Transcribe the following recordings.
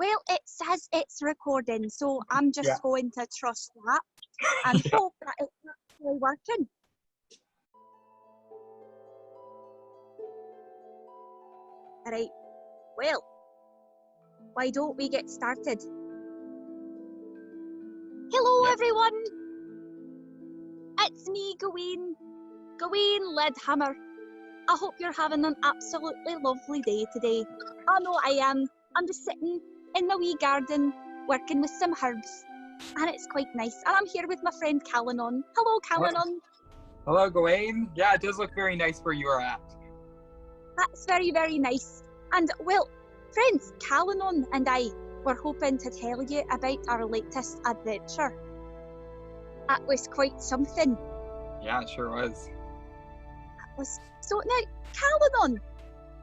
Well, it says it's recording, so I'm just going to trust that and hope that it's actually working. Right, well, why don't we get started? Hello, everyone! It's me, Gewain Leadhammer. I hope you're having an absolutely lovely day today. I know I am. I'm just sitting in the wee garden working with some herbs, and it's quite nice. And I'm here with my friend Calanon. Hello, Calanon. Hello, Gewain. Yeah, it does look very nice where you are at. That's very, very nice. And, well, friends, Calanon and I were hoping to tell you about our latest adventure. That was quite something. Yeah, it sure was. So now, Calanon,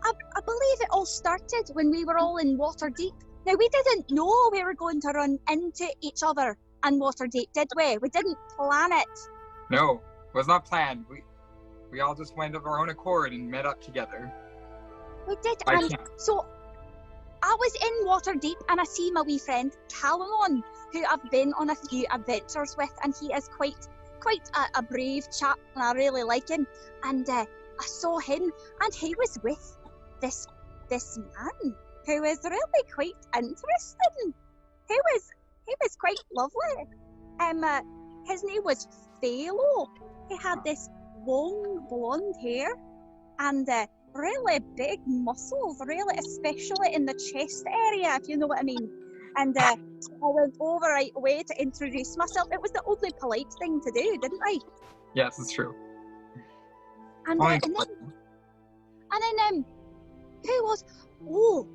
I believe it all started when we were all in Waterdeep. Now, we didn't know we were going to run into each other in Waterdeep, did we? We didn't plan it. No, it was not planned. We all just went of our own accord and met up together. We did, and so I was in Waterdeep and I see my wee friend Calanon, who I've been on a few adventures with, and he is quite a brave chap, and I really like him. And I saw him, and he was with this man who was really quite interesting. He was quite lovely. His name was Phalo. He had this long blonde hair and really big muscles, really, especially in the chest area, if you know what I mean. And I went over right away to introduce myself. It was the only polite thing to do, didn't I? Yes, it's true. And then who was? Oh,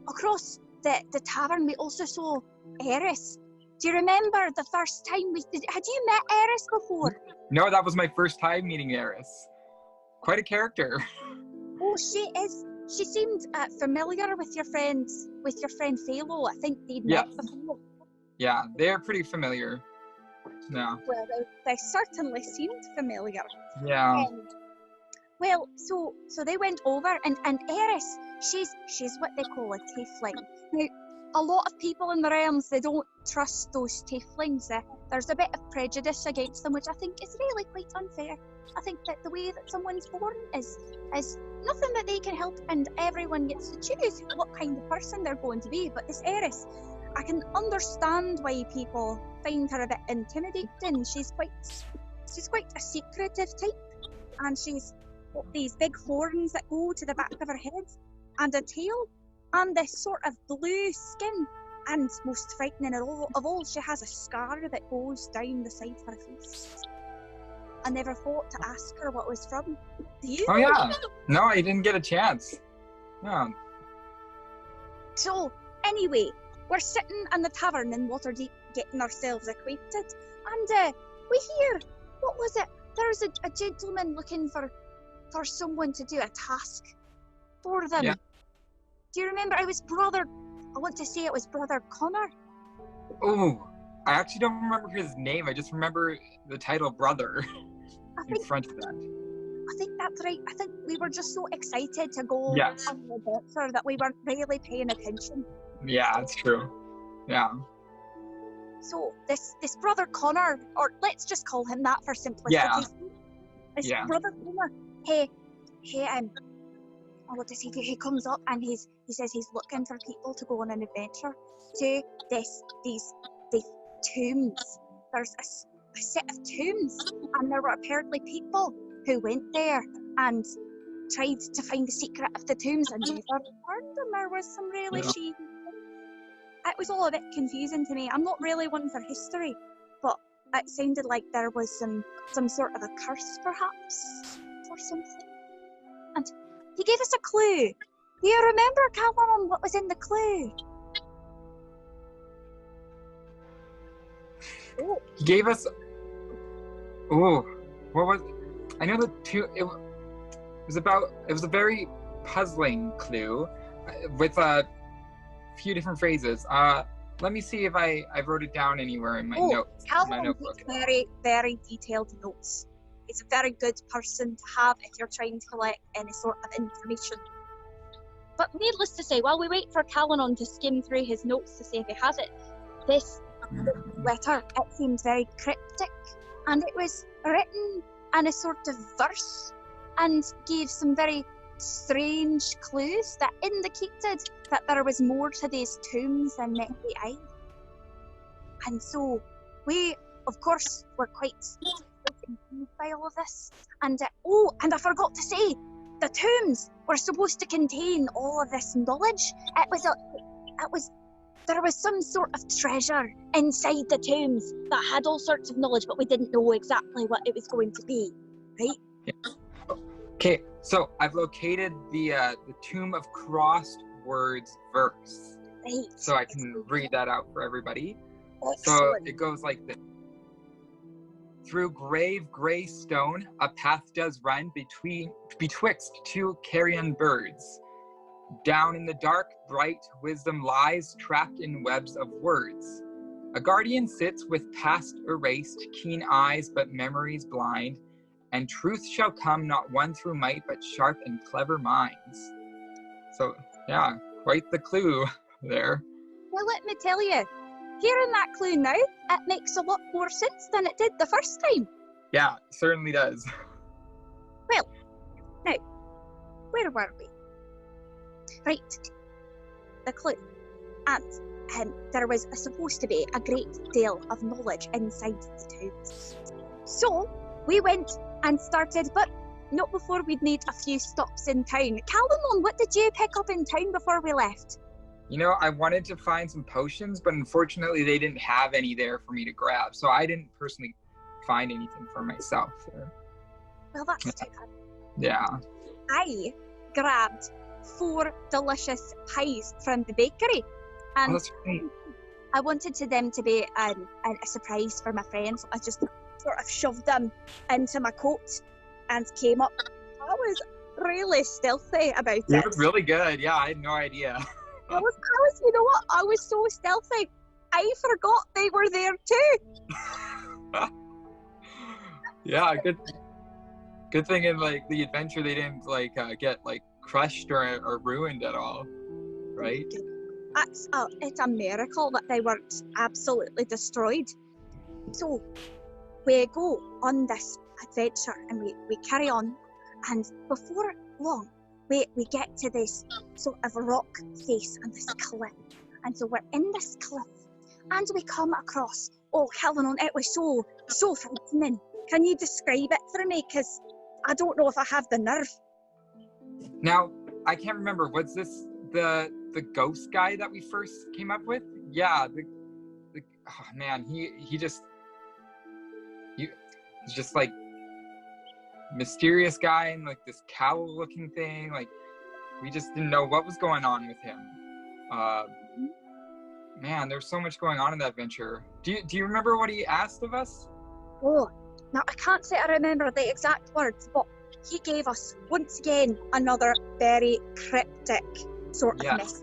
across the tavern we also saw Eris. Do you remember the first time had you met Eris before? No, that was my first time meeting Eris. Quite a character. Oh, she is. She seemed familiar with your friend Phalo. I think they'd met before. Yeah, they're pretty familiar. Yeah. Well, they certainly seemed familiar. Yeah. Well, so they went over, and Eris, she's what they call a tiefling. Now, a lot of people in the realms, they don't trust those tieflings. There's a bit of prejudice against them, which I think is really quite unfair. I think that the way that someone's born is nothing that they can help, and everyone gets to choose what kind of person they're going to be. But this Eris, I can understand why people find her a bit intimidating. She's quite a secretive type, and she's got these big horns that go to the back of her head, and a tail, and this sort of blue skin, and most frightening of all, she has a scar that goes down the side of her face. I never thought to ask her what it was from. Do you? Oh yeah. No, I didn't get a chance. Yeah. So, anyway, we're sitting in the tavern in Waterdeep getting ourselves acquainted, and we hear, what was it? There's a gentleman looking for someone to do a task for them. Yeah. Do you remember? It was Brother Connor. Oh, I actually don't remember his name. I just remember the title Brother in front of that. I think that's right. I think we were just so excited to go on the adventure that we weren't really paying attention. Yeah, that's true. Yeah. So this Brother Connor, or let's just call him that for simplicity's sake. Brother Connor, what does he do? He comes up and he says he's looking for people to go on an adventure to these tombs. There's a set of tombs, and there were apparently people who went there and tried to find the secret of the tombs and never found them. There was some really shady. It was all a bit confusing to me. I'm not really one for history, but it sounded like there was some sort of a curse, perhaps, or something. And he gave us a clue. Do you remember, Calanon, what was in the clue? Oh. He gave us. Oh, what was? I know the two. It was a very puzzling clue with a few different phrases. Let me see if I wrote it down anywhere in my notes. Calanon takes very, very detailed notes. He's a very good person to have if you're trying to collect any sort of information. But needless to say, while we wait for Calanon to skim through his notes to see if he has it, this letter, it seems very cryptic, and it was written in a sort of verse and gave some very strange clues that indicated that there was more to these tombs than met the eye. And so we, of course, were quite confused by all of this. And and I forgot to say, the tombs were supposed to contain all of this knowledge. There was some sort of treasure inside the tombs that had all sorts of knowledge, but we didn't know exactly what it was going to be, right? Yeah. Okay, so I've located the Tomb of Crossed Words verse. Right. So I can read that out for everybody. Excellent. So it goes like this. Through grave grey stone, a path does run betwixt two carrion birds. Down in the dark, bright wisdom lies, trapped in webs of words. A guardian sits with past erased, keen eyes but memories blind, and truth shall come not one through might but sharp and clever minds. So, yeah, quite the clue there. Well, let me tell you, hearing that clue now, it makes a lot more sense than it did the first time. Yeah, it certainly does. Well, now, where were we? Right, the clue. And there was supposed to be a great deal of knowledge inside the tombs. So, we went and started, but not before we'd made a few stops in town. Calanon, what did you pick up in town before we left? You know, I wanted to find some potions, but unfortunately they didn't have any there for me to grab. So I didn't personally find anything for myself there. Well, that's too bad. Yeah. I grabbed 4 delicious pies from the bakery. And that's great. I wanted them to be a surprise for my friends. So I just sort of shoved them into my coat and came up. I was really stealthy about it. You look really good. Yeah, I had no idea. I was, you know what? I was so stealthy. I forgot they were there too. Yeah, good thing in like the adventure they didn't get crushed or ruined at all, right? It's a miracle that they weren't absolutely destroyed. So we go on this adventure and we carry on, and before long we get to this sort of rock face and this cliff. And so we're in this cliff and we come across, oh, Calanon, it was so frightening. Can you describe it for me? Because I don't know if I have the nerve. Now, I can't remember, was this the ghost guy that we first came up with? Yeah, oh man, he's just like mysterious guy and like this cowl looking thing. Like we just didn't know what was going on with him. Man, there's so much going on in that adventure. Do you remember what he asked of us? Oh, now I can't say I remember the exact words, but he gave us once again another very cryptic sort of message.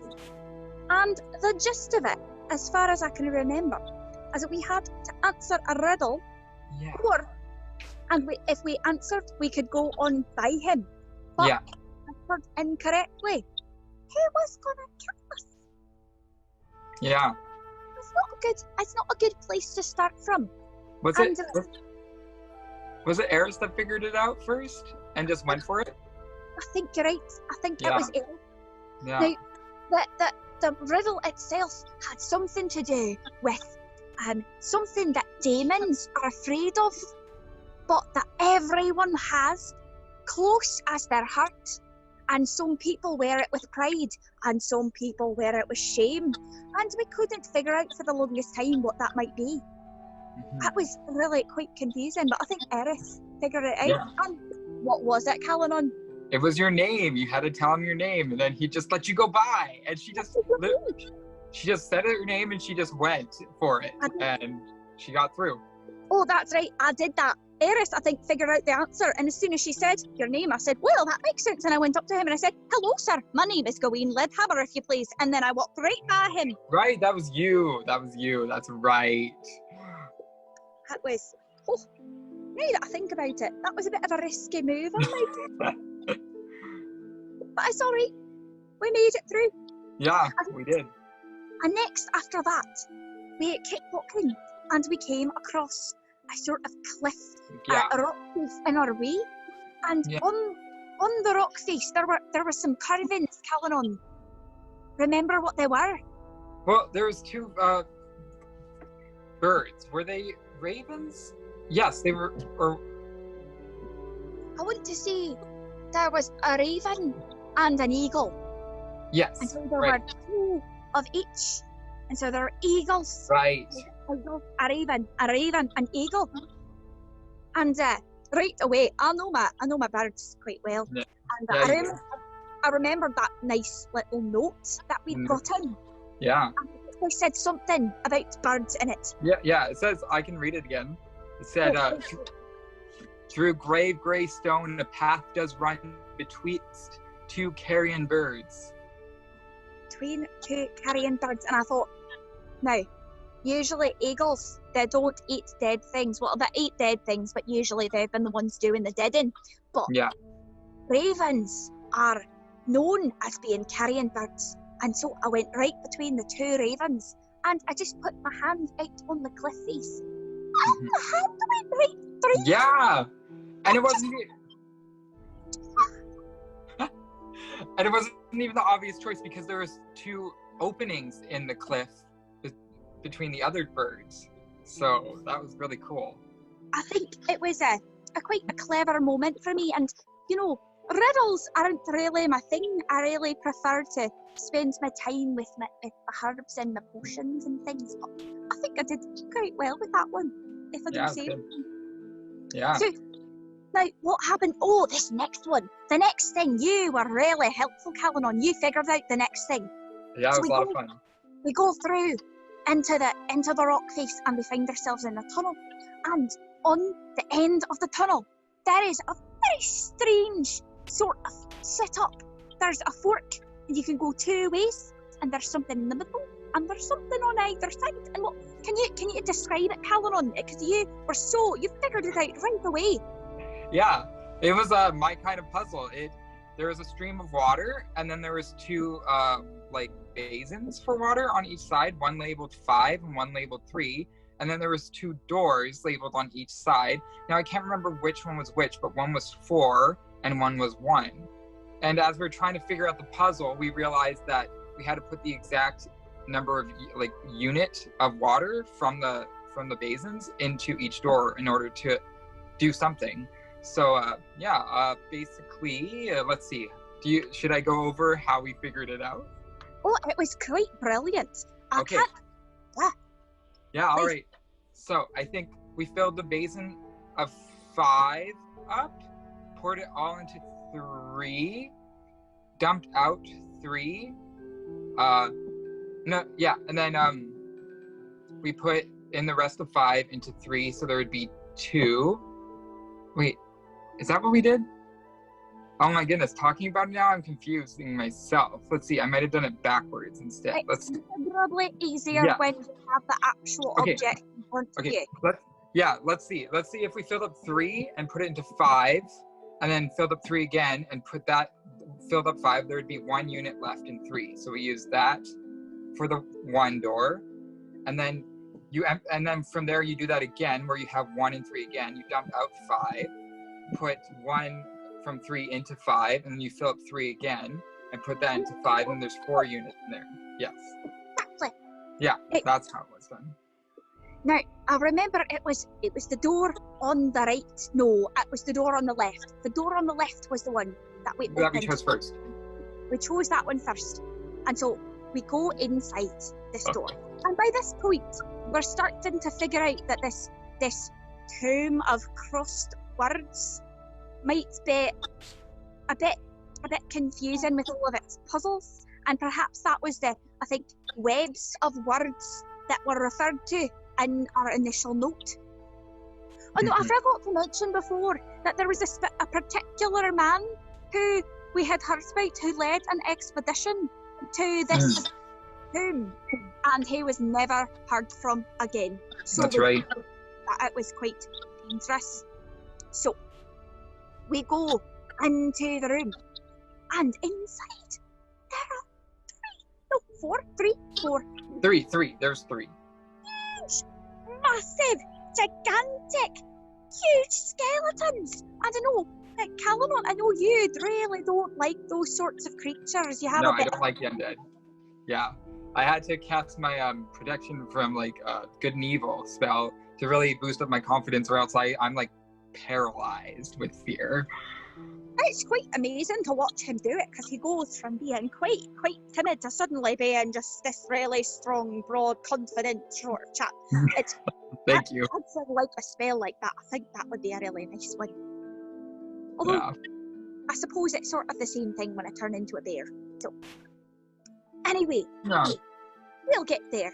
And the gist of it, as far as I can remember, is that we had to answer a riddle, if we answered, we could go on by him. But if we answered incorrectly, he was gonna kill us. Yeah. It's not a good place to start from. Was it Eris that figured it out first and just went for it? I think you're right. I think it was Eris. Yeah. Now, the riddle itself had something to do with something that demons are afraid of, but that everyone has close as their heart. And some people wear it with pride, and some people wear it with shame. And we couldn't figure out for the longest time what that might be. Mm-hmm. That was really quite confusing, but I think Eris figured it out. Yeah. And what was it, Calanon? It was your name. You had to tell him your name, and then he just let you go by. And she just said her name, and she just went for it, and she got through. Oh, that's right. I did that. Eris, I think, figured out the answer, and as soon as she said your name, I said, well, that makes sense. And I went up to him and I said, hello, sir. My name is Gewain Leadhammer, if you please. And then I walked right by him. Right, that was you. That's right. That was, now that I think about it, that was a bit of a risky move on my part. But it's all right. We made it through. Yeah, we did. And next, after that, we kept walking and we came across a sort of cliff, Yeah. a rock face in our way. And Yeah. on the rock face, there were some carvings, Calanon. Remember what they were? Well, there was two birds. Were they ravens? Yes, they were. Or I want to say there was a raven and an eagle. yes, And so there right. were two of each. And so there are eagles. Right. A raven, an eagle. And right away, I know my birds quite well. Yeah. And Yeah, I remembered that nice little note that we'd got in. Yeah. They said something about birds in it. Yeah. It says, I can read it again. It said, through grave grey stone, a path does run betwixt two carrion birds. Between two carrion birds. And I thought, now, usually eagles, they don't eat dead things. Well, they eat dead things, but usually they've been the ones doing the deading. But Yeah. ravens are known as being carrion birds. And so I went right between the two ravens and I just put my hand out on the cliff face. And the hand went right through. Yeah. And it wasn't even the obvious choice because there was two openings in the cliff between the other birds. So that was really cool. I think it was a quite a clever moment for me. And, you know, riddles aren't really my thing. I really prefer to spend my time with my herbs and my potions and things. But I think I did quite well with that one, if I do say. Yeah. So, now, what happened? Oh, this next one. The next thing. You were really helpful, Calanon. You figured out the next thing. Yeah, it was a lot of fun. We go through into the rock face and we find ourselves in a tunnel. And on the end of the tunnel, there is a very strange sort of setup. There's a fork and you can go two ways, and there's something in the middle, and there's something on either side. And what can you describe it, Calanon? Because you figured it out right away. Yeah, it was my kind of puzzle. There was a stream of water, and then there was two like basins for water on each side, one labeled 5 and one labeled 3, and then there was two doors labeled on each side. Now I can't remember which one was which, but one was 4 and one was 1. And as we're trying to figure out the puzzle, we realized that we had to put the exact number of unit of water from the basins into each door in order to do something. So basically, let's see. Should I go over how we figured it out? Oh, it was quite brilliant. Okay. Yeah, all right. So I think we filled the basin of 5 up, poured it all into 3, dumped out 3. And then we put in the rest of 5 into 3, so there would be 2. Wait, is that what we did? Oh my goodness, talking about it now, I'm confusing myself. Let's see, I might have done it backwards instead. It's considerably easier when you have the actual object in front of you. Let's see. Let's see if we filled up 3 and put it into 5, and then filled up 3 again and filled up 5, there would be 1 unit left in 3. So we use that for the 1 door, and then from there you do that again where you have 1 and 3 again. You dump out 5, put 1 from 3 into 5, and then you fill up 3 again and put that into 5, and there's 4 units in there. Yes. Exactly. Yeah, that's how it was done. Now, I remember it was the door on the right. No, it was the door on the left. The door on the left was the one that we opened. That we chose first. We chose that one first. And so we go inside this door. And by this point, we're starting to figure out that this tomb of crossed words might be a bit confusing with all of its puzzles. And perhaps that was webs of words that were referred to in our initial note. Oh no, I forgot to mention before that there was a particular man who we had heard about who led an expedition to this tomb, and he was never heard from again. So that's right. It was quite dangerous. So we go into the room, and inside there are 4. Three. There's 3. Huge, massive, gigantic, huge skeletons. I don't know, Calanon, I know you really don't like those sorts of creatures. You have No, a bit I don't like the undead. Yeah, I had to cast my protection from like good and evil spell to really boost up my confidence, or else I'm like paralyzed with fear. It's quite amazing to watch him do it, because he goes from being quite timid to suddenly being just this really strong, broad, confident sort of chap. It's Thank you. I'd say like a spell like that. I think that would be a really nice one. Although, Yeah. I suppose it's sort of the same thing when I turn into a bear. So, anyway, Yeah. we'll get there.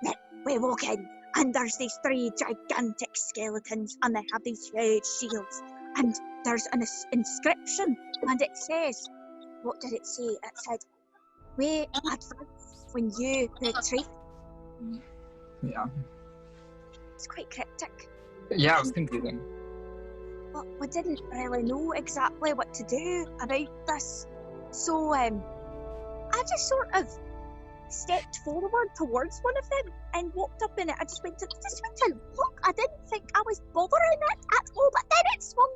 Then we walk in, and there's these 3 gigantic skeletons, and they have these huge shields. And there's an inscription, and it says, what did it say? It said, "We advance when you retreat." Yeah. It's quite cryptic. Yeah, it was confusing. But we didn't really know exactly what to do about this. So, I just sort of stepped forward towards one of them and walked up in it. I just went to look. I didn't think I was bothering it at all, but then it swung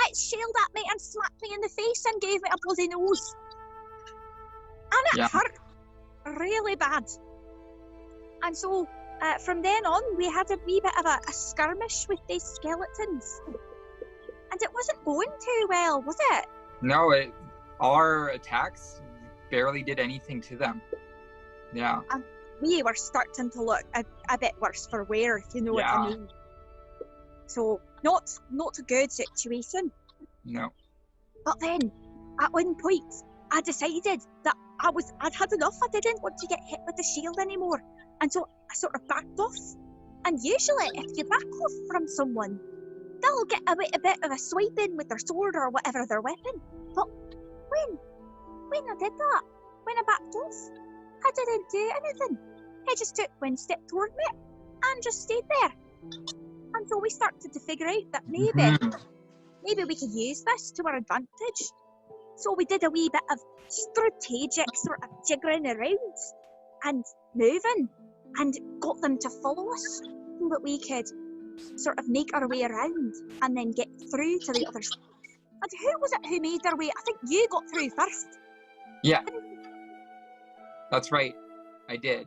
its shield at me and slapped me in the face and gave me a bloody nose. And it hurt really bad. And so, from then on, we had a wee bit of a skirmish with these skeletons. And it wasn't going too well, was it? No, our attacks barely did anything to them. Yeah. And we were starting to look a bit worse for wear, if you know what I mean. So, not a good situation. No. But then, at one point, I decided that I'd had enough. I didn't want to get hit with the shield anymore. And so I sort of backed off. And usually, if you back off from someone, they'll get a bit of a swipe in with their sword or whatever their weapon. But when I did that, when I backed off, I didn't do anything. He just took one step toward me and just stayed there. And so we started to figure out that maybe we could use this to our advantage. So we did a wee bit of strategic sort of jiggering around and moving and got them to follow us so that we could sort of make our way around and then get through to the other side. And who was it who made their way? I think you got through first. Yeah. That's right. I did.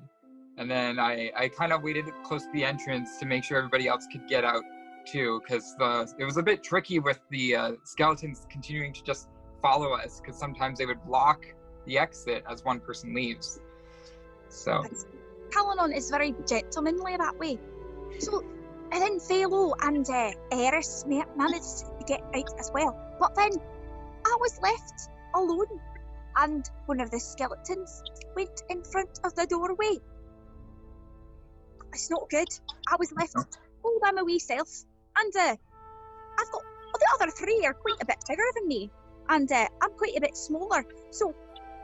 And then I kind of waited close to the entrance to make sure everybody else could get out too, because it was a bit tricky with the skeletons continuing to just follow us, because sometimes they would block the exit as one person leaves. So Calanon is very gentlemanly that way. So, and then Phalo and Eris managed to get out as well. But then I was left alone, and one of the skeletons went in front of the doorway. It's not good. I was left all by my wee self, and I've got the other 3 are quite a bit bigger than me, and I'm quite a bit smaller. So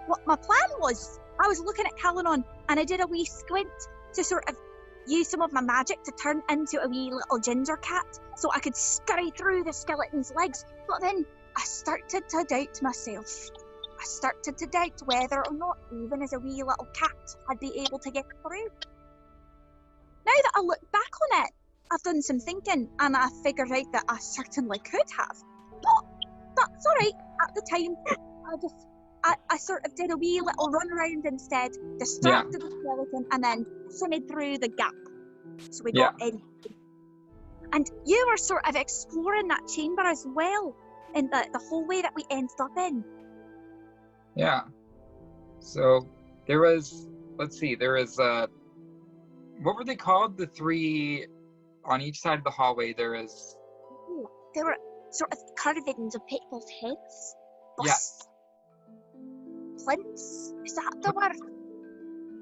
what my plan was, I was looking at Calanon, and I did a wee squint to sort of use some of my magic to turn into a wee little ginger cat, so I could scurry through the skeleton's legs. But then I started to doubt myself. I started to doubt whether or not, even as a wee little cat, I'd be able to get through. Now that I look back on it, I've done some thinking, and I figured out that I certainly could have. But that's alright. At the time, I sort of did a wee little run around instead, distracted the skeleton, and then shimmied through the gap. So we got in. And you were sort of exploring that chamber as well, in the hallway that we ended up in. Yeah. So there was, what were they called? The 3 on each side of the hallway. There were sort of carvings of people's heads. Yes. Plinths? Is that the word?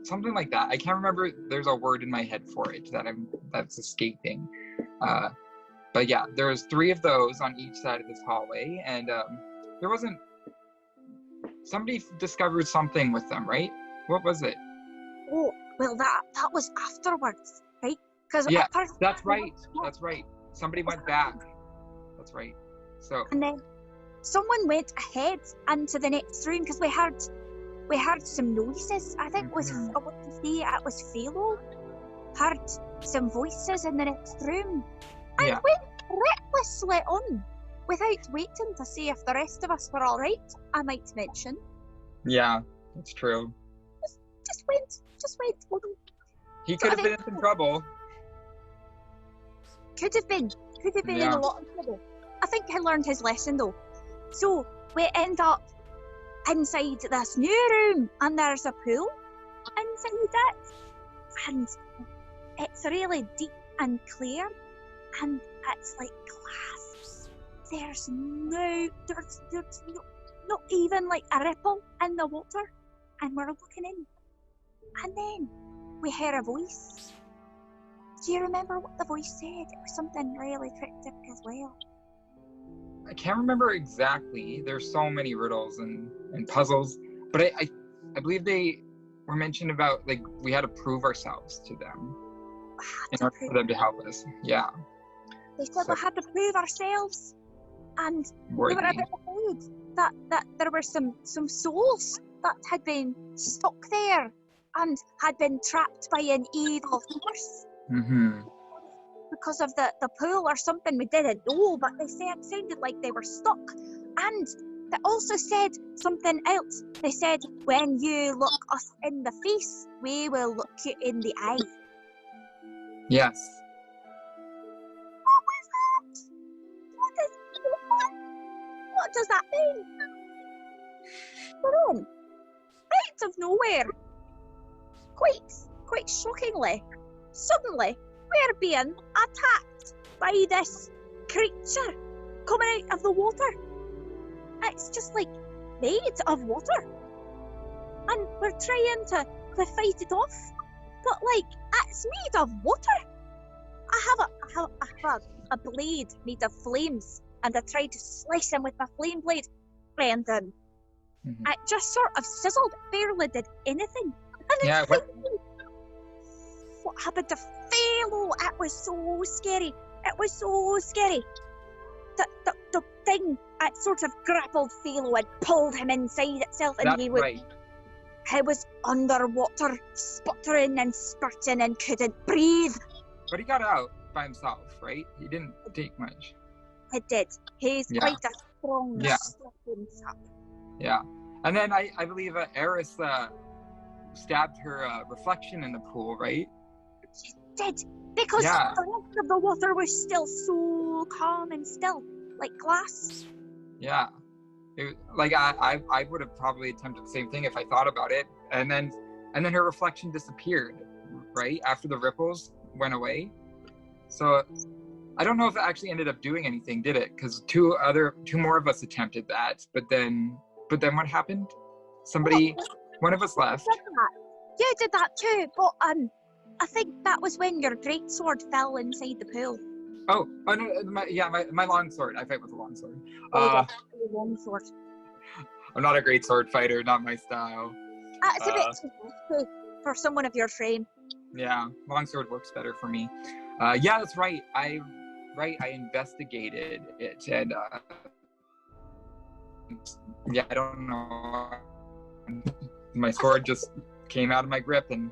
Something like that. I can't remember. There's a word in my head for it that's escaping. But yeah, there's 3 of those on each side of this hallway, and there wasn't. Somebody discovered something with them, right? What was it? Oh, well, that was afterwards, right? That's right. That's right. Somebody went back. That's right. So. And then someone went ahead into the next room, because we heard we heard some noises. I think it was, Mhm. I want to say it was Philo. Heard some voices in the next room. And Yeah. went recklessly on without waiting to see if the rest of us were all right, I might mention. Yeah, that's true. Just went on. He So could I have been in think- some trouble. Could have been in Yeah. a lot of trouble. I think he learned his lesson though. So we end up inside this new room, and there's a pool inside it, and it's really deep and clear, and it's like glass. There's no, not even like a ripple in the water, and we're looking in, and then we hear a voice. Do you remember what the voice said? It was something really cryptic as well. I can't remember exactly. There's so many riddles and puzzles, but I believe they were mentioned about like we had to prove ourselves to them in order for them to help us. Yeah. They said So- we had to prove ourselves, and we Worthy. were a bit afraid that there were some souls that had been stuck there and had been trapped by an evil force Mm-hmm. because of the pool or something. We didn't know, but they said sounded like they were stuck. And they also said something else. They said, when you look us in the face, we will look you in the eye. Yes. What was that? What does that mean? We're on. Out of nowhere, quite shockingly, suddenly, we're being attacked by this creature coming out of the water. It's just like made of water. And we're trying to fight it off. But like, it's made of water. I have a blade made of flames, and I tried to slice him with my flame blade, and Mhm. it just sort of sizzled, barely did anything. And Yeah, it's what- like, what happened to Philo? It was so scary. It was so scary. The thing, it sort of grappled Philo and pulled him inside itself, and That's he was underwater, sputtering and spurting and couldn't breathe. But he got out by himself, right? He didn't take much. It did. He's Yeah. quite a strong, Yeah. strapping sap. Yeah. And then I believe Eris stabbed her reflection in the pool, right? She did, because Yeah. the rest of the water was still so calm and still, like glass. Yeah. Like I would have probably attempted the same thing if I thought about it. And then her reflection disappeared, right? After the ripples went away. So I don't know if it actually ended up doing anything, did it? Because two more of us attempted that, but then what happened? One of us left. Did that. You did that too, but I think that was when your greatsword fell inside the pool. Oh no, my long sword. I fight with a long sword. Your long sword. I'm not a great sword fighter, not my style. It's a bit too risky for someone of your frame. Yeah, longsword works better for me. Yeah, that's right. I investigated it, and yeah, I don't know. My sword just came out of my grip and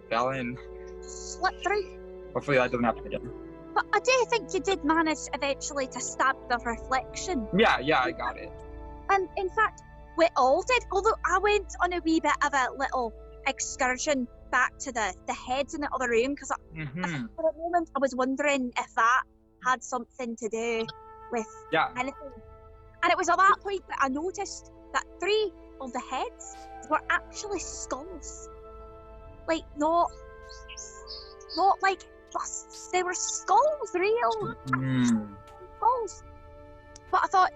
fell in. Slip through. Hopefully that doesn't happen again. But I do think you did manage eventually to stab the reflection. Yeah, I got it. And in fact, we all did. Although I went on a wee bit of a little excursion back to the heads in the other room, because Mm-hmm. for a moment I was wondering if that had something to do with Yeah. anything. And it was at that point that I noticed that 3 of the heads were actually skulls. Like, not like busts. They were skulls, real Mm. skulls. But I thought,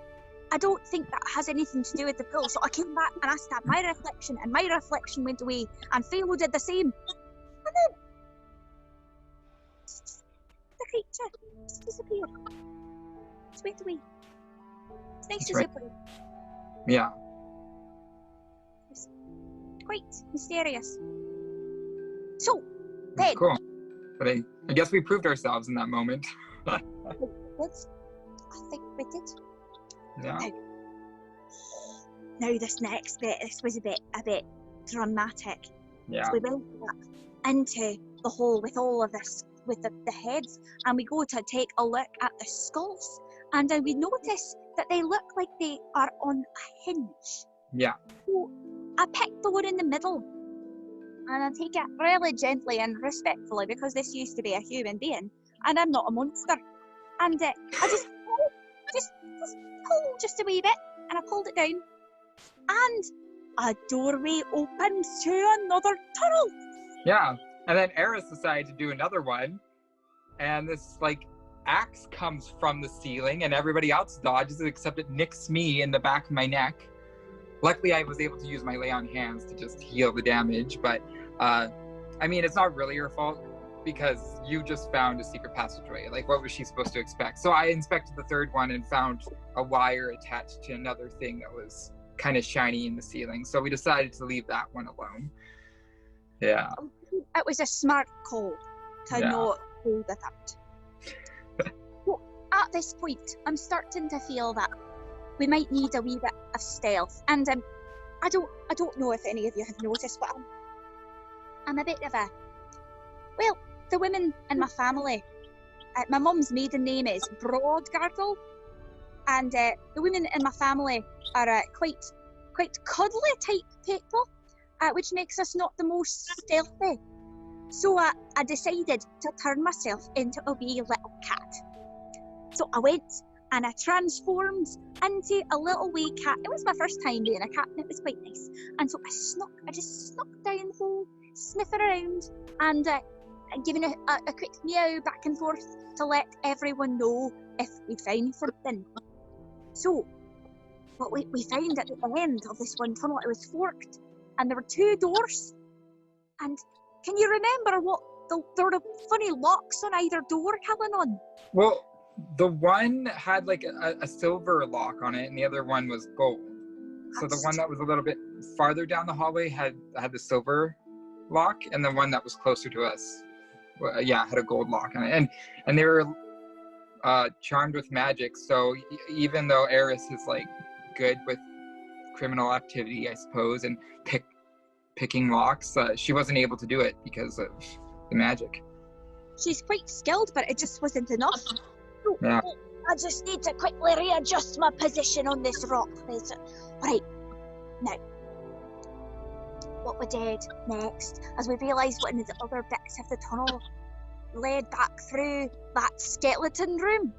I don't think that has anything to do with the pool. So I came back and I stabbed my reflection, and my reflection went away, and Philo did the same. And then the creature just disappeared. Just went away. It's nice That's to right. separate. Yeah. It's quite mysterious. So then, Cool. But I guess we proved ourselves in that moment. I think we did. Yeah. now this next bit, this was a bit dramatic. Yeah. So we went up into the hole with all of this, with the heads, and we go to take a look at the skulls, and we notice that they look like they are on a hinge. Yeah. So I picked the one in the middle, and I take it really gently and respectfully because this used to be a human being, and I'm not a monster. And I just pulled just a wee bit, and I pulled it down, and a doorway opens to another tunnel. Yeah. And then Eris decided to do another one, and this like axe comes from the ceiling, and everybody else dodges it except it nicks me in the back of my neck. Luckily, I was able to use my lay on hands to just heal the damage, but I mean, it's not really your fault because you just found a secret passageway. Like, what was she supposed to expect? So I inspected the third one and found a wire attached to another thing that was kind of shiny in the ceiling. So we decided to leave that one alone. Yeah. It was a smart call to not do the third. Well, at this point, I'm starting to feel that we might need a wee bit of stealth. And I don't know if any of you have noticed, but I'm a bit of a... Well, the women in my family, my mum's maiden name is Broadgirdle, and the women in my family are quite cuddly type people, which makes us not the most stealthy. So I decided to turn myself into a wee little cat. So I went and I transformed into a little wee cat. It was my first time being a cat, and it was quite nice. And so I just snuck down the hole, sniffing around, and giving a quick meow back and forth to let everyone know if we'd found something. So, what we found at the end of this one tunnel, it was forked, and there were two doors. And can you remember what there were funny locks on either door, Calanon? Well, the one had like a silver lock on it, and the other one was gold. So the one that was a little bit farther down the hallway had the silver lock, and the one that was closer to us, had a gold lock on it. And they were charmed with magic. So even though Eris is like good with criminal activity, I suppose, and picking locks, she wasn't able to do it because of the magic. She's quite skilled, but it just wasn't enough. Yeah. I just need to quickly readjust my position on this rock. Right, now, what we did next, as we realised one of the other bits of the tunnel led back through that skeleton room,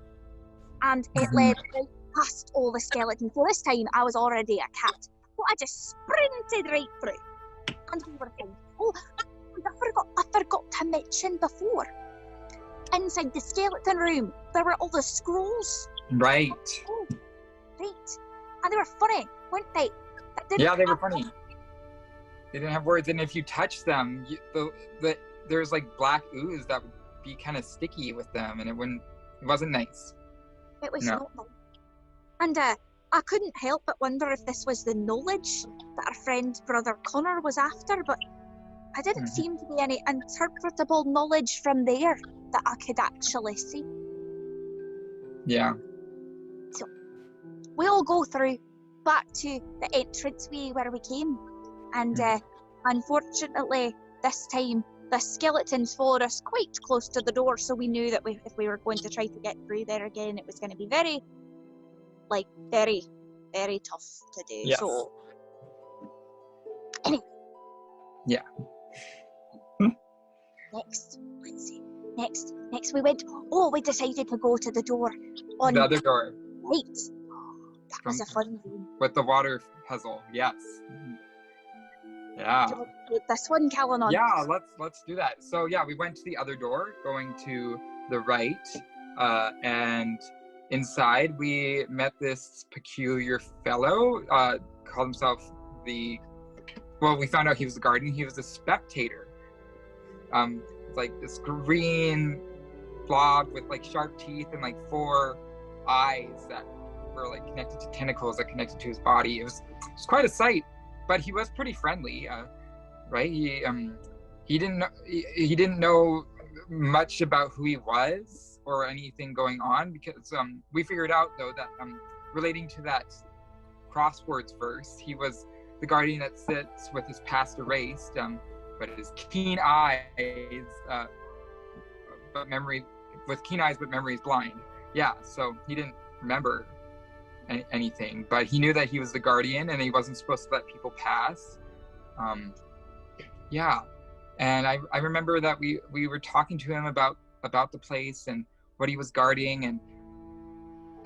and it led right past all the skeletons. So this time I was already a cat, so I just sprinted right through, and we were fine. Oh, I forgot to mention before. Inside the skeleton room, there were all the scrolls. Right. Oh, right. And they were funny, weren't they? Yeah, they were funny. They didn't have words, and if you touch them, there's like black ooze that would be kind of sticky with them, and it wasn't nice. It was not nice. And I couldn't help but wonder if this was the knowledge that our friend Brother Connor was after, but I didn't seem to be any interpretable knowledge from there that I could actually see. Yeah. So we all go through back to the entranceway where we came, and unfortunately this time the skeletons followed us quite close to the door, so we knew that if we were going to try to get through there again, it was going to be very, very tough to do. Yes. So anyway. Yeah. Next, let's see. Next we decided to go to the door on the other door. Right. That was a fun game. With the water puzzle, yes. Yeah. This one, Calanon. Yeah, let's do that. So yeah, we went to the other door, going to the right, and inside we met this peculiar fellow, called himself we found out he was the guardian. He was a spectator. Like this green blob with like sharp teeth and like 4 eyes that were like connected to tentacles that connected to his body. It was quite a sight, but he was pretty friendly, right? He didn't know much about who he was or anything going on, because we figured out though that relating to that crosswords verse. He was the guardian that sits with his past erased, but his keen eyes, but memory, with keen eyes, but memory is blind. Yeah, so he didn't remember anything, but he knew that he was the guardian and he wasn't supposed to let people pass. Yeah, and I remember that we were talking to him about the place and what he was guarding, and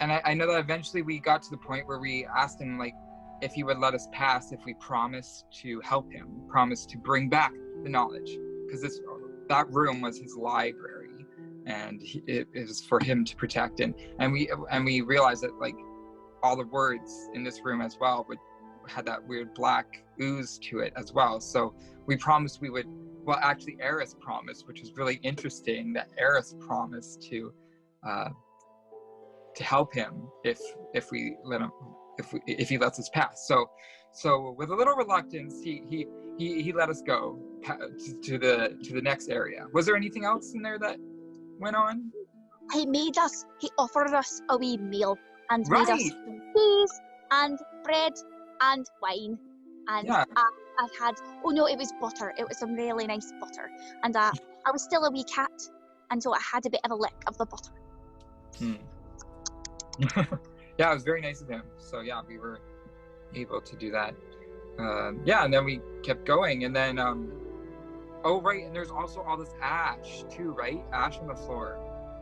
I know that eventually we got to the point where we asked him, like, if he would let us pass if we promised to help him, promised to bring back the knowledge, because that room was his library, and it was for him to protect. And we realized that, like, all the words in this room as well had that weird black ooze to it as well. So we promised we would. Well, actually, Eris promised, which was really interesting. That Eris promised to help him if we let him, if he lets us pass. So with a little reluctance, he let us go to the next area. Was there anything else in there that went on? He offered us a wee meal and Right. made us some cheese and bread and wine. And Yeah. I had, oh no, it was butter. It was some really nice butter. And I was still a wee cat, and so I had a bit of a lick of the butter. Yeah, it was very nice of him. So yeah, we were able to do that. Yeah, and then we kept going, and then oh right, and there's also all this ash too, right? Ash on the floor.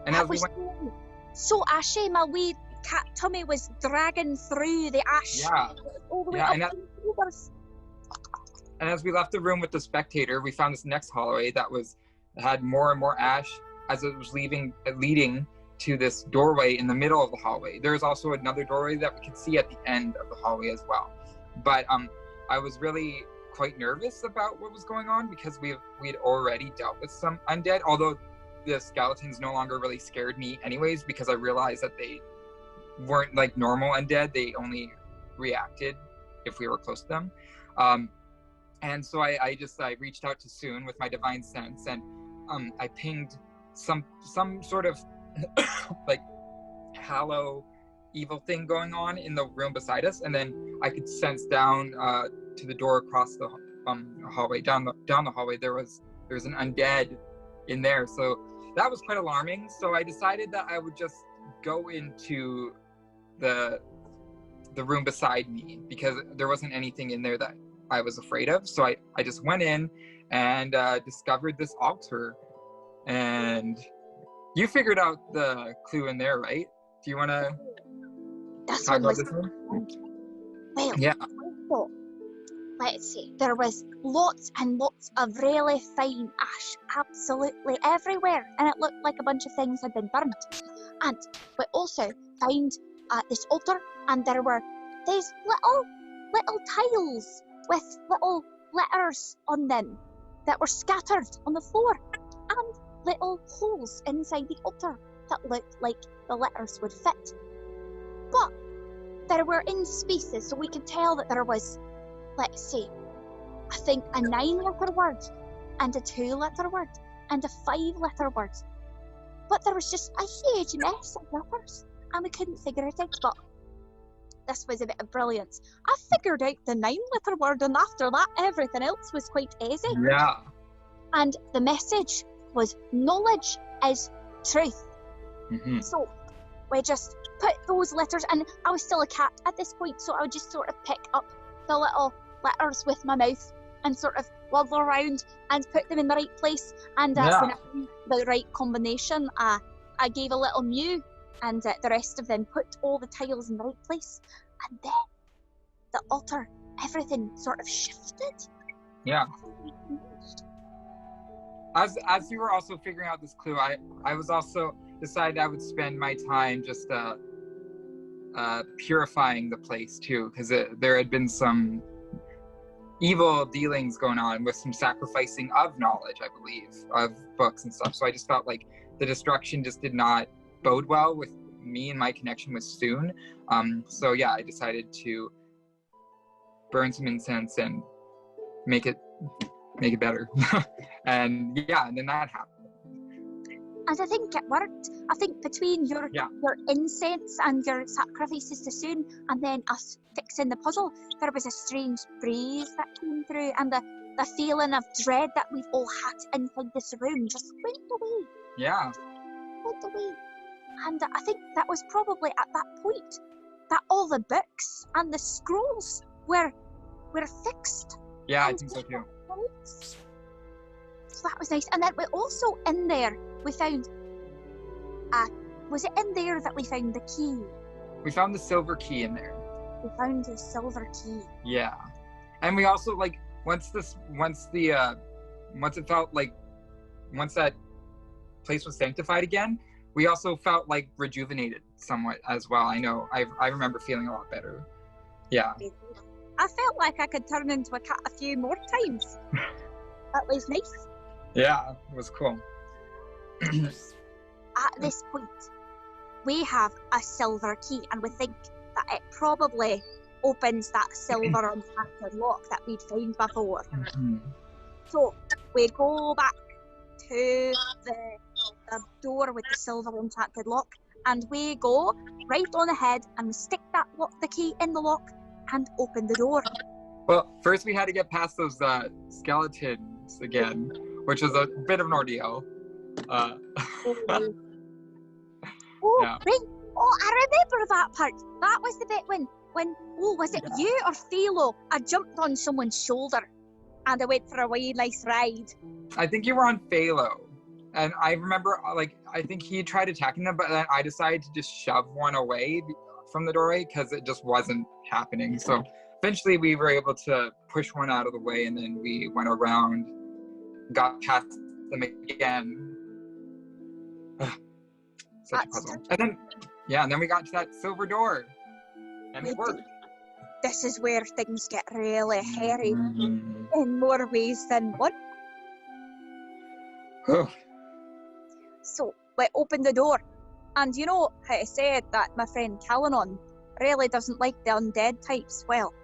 And That as we was went, so ashy. My wee cat tummy was dragging through the ash. yeah, All the way yeah, up and to the fingers. And as we left the room with the spectator, we found this next hallway that had more and more ash as it was leading to this doorway in the middle of the hallway. There was also another doorway that we could see at the end of the hallway as well. But I was really quite nervous about what was going on because we had already dealt with some undead, although the skeletons no longer really scared me anyways, because I realized that they weren't like normal undead. They only reacted if we were close to them. And so I reached out to Sune with my divine sense, and I pinged some sort of like hallow evil thing going on in the room beside us, and then I could sense down to the door across the hallway, down the hallway. There was an undead in there, so that was quite alarming. So I decided that I would just go into the room beside me because there wasn't anything in there that I was afraid of. So I just went in and discovered this altar. And you figured out the clue in there, right? Do you want to talk about this one? Well, yeah. So, let's see. There was lots and lots of really fine ash absolutely everywhere, and it looked like a bunch of things had been burned. And we also found this altar, and there were these little tiles with little letters on them that were scattered on the floor, and little holes inside the altar that looked like the letters would fit. But they were in spaces, so we could tell that there was, let's see, I think a 9-letter word, and a 2-letter word, and a 5-letter word. But there was just a huge mess of letters, and we couldn't figure it out. But this was a bit of brilliance. I figured out the 9-letter word, and after that, everything else was quite easy. Yeah. And the message was knowledge is truth. Mm-hmm. So we just put those letters, and I was still a cat at this point, so I would just sort of pick up the little letters with my mouth and sort of waddle around and put them in the right place. And when I found the right combination, I gave a little mew, and the rest of them put all the tiles in the right place. And then the altar, everything sort of shifted. Yeah. As you were also figuring out this clue, I was also decided I would spend my time just purifying the place too, because there had been some evil dealings going on with some sacrificing of knowledge, I believe, of books and stuff. So I just felt like the destruction just did not bode well with me and my connection with Sune. So yeah, I decided to burn some incense and make it better. And then that happened. I think it worked. I think between your incense and your sacrifices to Sune, and then us fixing the puzzle, there was a strange breeze that came through, and the feeling of dread that we've all had inside this room just went away. Yeah. Went away. And I think that was probably at that point that all the books and the scrolls were fixed. Yeah, I think so too. So that was nice. And then we also, in there, we found was it in there that we found the key? We found the silver key in there. We found the silver key. Yeah. And we also, like, once that place was sanctified again, we also felt like rejuvenated somewhat as well. I know. I remember feeling a lot better. Yeah. I felt like I could turn into a cat a few more times. That was nice. Yeah, it was cool. At this point, we have a silver key, and we think that it probably opens that silver enchanted lock that we'd found before. Mm-hmm. So we go back to the door with the silver enchanted lock, and we go right on ahead and we stick the key in the lock and open the door. Well, first we had to get past those skeletons again, which was a bit of an ordeal. Oh, Yeah. right. Oh, I remember that part. That was the bit when was it you or Philo? I jumped on someone's shoulder and I went for a wee nice ride. I think you were on Phalo. And I remember, like, I think he tried attacking them, but then I decided to just shove one away from the doorway because it just wasn't happening. So eventually we were able to push one out of the way, and then we went around, got past them again. Such a puzzle. And then we got to that silver door, and it worked. This is where things get really hairy Mm-hmm. in more ways than one. So we opened the door, and you know how I said that my friend Calanon really doesn't like the undead types. Well,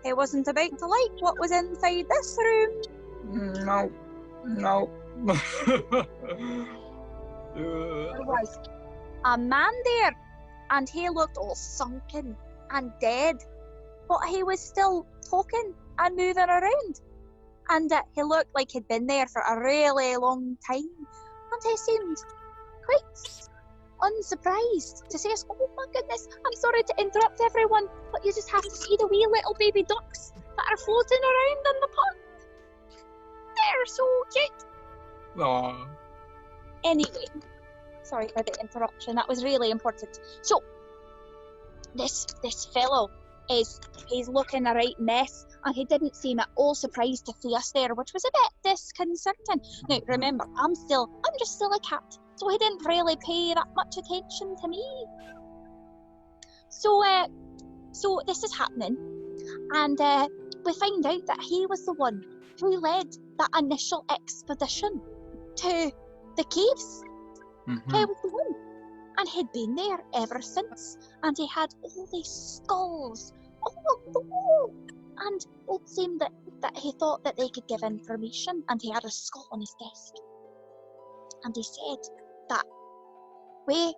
he wasn't about to like what was inside this room. No. There was a man there, and he looked all sunken and dead, but he was still talking and moving around, and he looked like he'd been there for a really long time, and he seemed quite unsurprised to say, "Oh my goodness, I'm sorry to interrupt everyone, but you just have to see the wee little baby ducks that are floating around in the pond. They're so cute." Aww. Anyway, sorry for the interruption. That was really important. So, this fellow he's looking a right mess, and he didn't seem at all surprised to see us there, which was a bit disconcerting. Now, remember, I'm just still a cat, so he didn't really pay that much attention to me. So this is happening, and we find out that he was the one who led that initial expedition to the caves. Mm-hmm. He was the one, and he'd been there ever since, and he had all these skulls all on the wall, and it seemed that he thought that they could give information, and he had a skull on his desk, and he said that we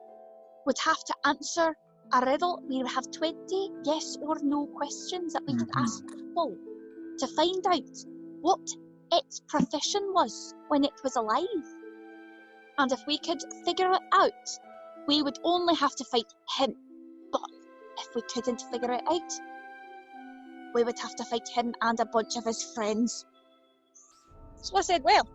would have to answer a riddle. We would have 20 yes or no questions that we could ask people to find out what its profession was when it was alive. And if we could figure it out, we would only have to fight him. But if we couldn't figure it out, we would have to fight him and a bunch of his friends. So I said, well,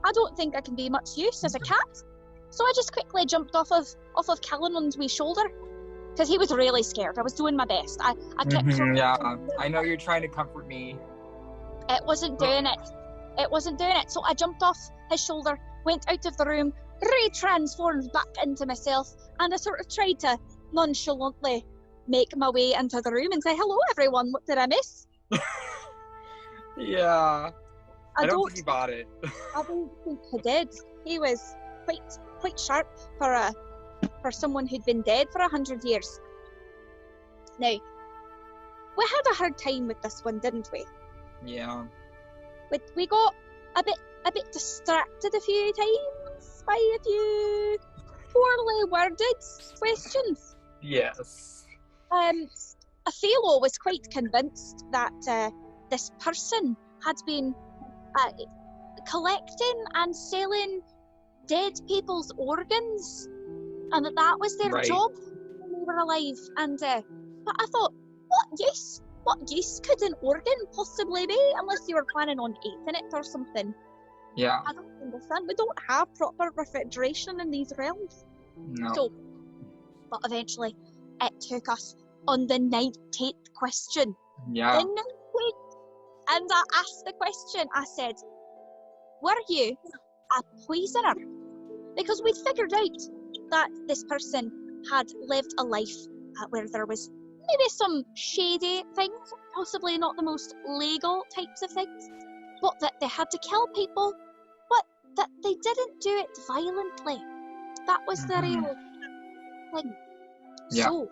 I don't think I can be much use as a cat. So I just quickly jumped off of Calanon's wee shoulder, because he was really scared. I was doing my best. I kept yeah, I know you're trying to comfort me. It wasn't doing it. It wasn't doing it. So I jumped off his shoulder, went out of the room, re-transformed back into myself, and I sort of tried to nonchalantly make my way into the room and say, "Hello, everyone. What did I miss?" Yeah. I don't think he bought it. I don't think he did. He was quite sharp for someone who'd been dead for 100 years. Now, we had a hard time with this one, didn't we? Yeah. We got a bit distracted a few times. by a few poorly worded questions. Yes. Othello was quite convinced that this person had been collecting and selling dead people's organs, and that was their job when they were alive. And but I thought, what use could an organ possibly be, unless you were planning on eating it or something? Yeah. I don't understand. We don't have proper refrigeration in these realms. No. So, but eventually, it took us on the 19th question. Yeah. The 19th. And I asked the question, I said, were you a poisoner? Because we'd figured out that this person had lived a life where there was maybe some shady things, possibly not the most legal types of things, but that they had to kill people, but that they didn't do it violently. That was the real thing. Yeah. So,